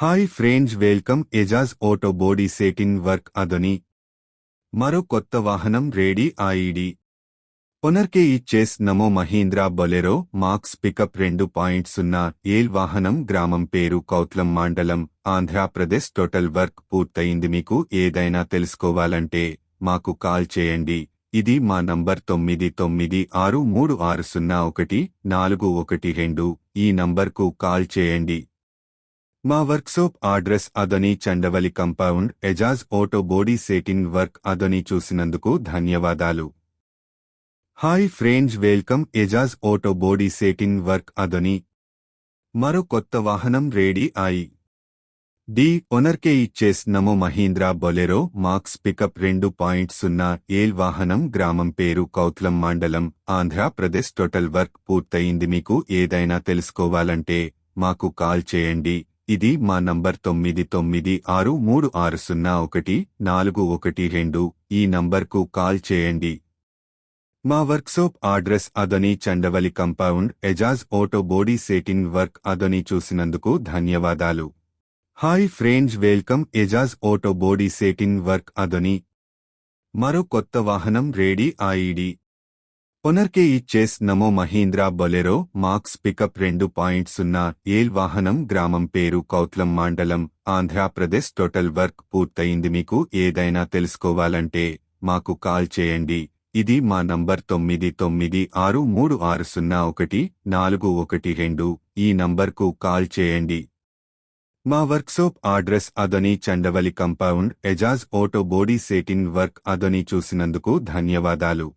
Hi friends, welcome Ejaz auto body setting work Adoni మరో కొత్త వాహనం రెడీ ఐడి ఓనర్కే ఇచ్చేస్ నమో Mahindra Bolero max pickup 2.0 L వాహనం గ్రామం పేరు కౌత్లం మండలం ఆంధ్రప్రదేశ్ టోటల్ వర్క్ పూర్తయింది. మీకు ఏదైనా తెలుసుకోవాలంటే మాకు కాల్ చేయండి. ఇది మా నంబర్ 9963601412 ఈ నంబర్కు కాల్ చేయండి. మా workshop address Adoni Chandavali compound Ejaz auto body setting work Adoni చూసినందుకు ధన్యవాదాలు. Hi friends, welcome Ejaz auto body setting work Adoni మరో కొత్త వాహనం రెడీ ఐడి ఓనర్కే ఇచ్చేస్ నమో Mahindra Bolero max pickup 2.0 L వాహనం గ్రామం పేరు కౌత్లం మండలం ఆంధ్రప్రదేశ్ టోటల్ వర్క్ పూర్తయింది. మీకు ఏదైనా తెలుసుకోవాలంటే మాకు కాల్ చేయండి. ఇది మా నంబర్ 9963601412 ఈ నంబర్కు కాల్ చేయండి. మా workshop address Adoni Chandavali compound Ejaz auto body setting work Adoni చూసినందుకు ధన్యవాదాలు. Hi friends, welcome Ejaz auto body setting work Adoni మరో కొత్త వాహనం రెడీ ఐడి ఓనర్కే ఇచ్చేస్ నమో Mahindra Bolero max pickup 2.0 L వాహనం గ్రామం పేరు కౌత్లం మండలం ఆంధ్రప్రదేశ్ టోటల్ వర్క్ పూర్తయింది. మీకు ఏదైనా తెలుసుకోవాలంటే మాకు కాల్ చేయండి. ఇది మా నంబర్ 9963601412 ఈ నంబర్కు కాల్ చేయండి. మా workshop address Adoni Chandavali compound Ejaz auto body setting work Adoni చూసినందుకు ధన్యవాదాలు.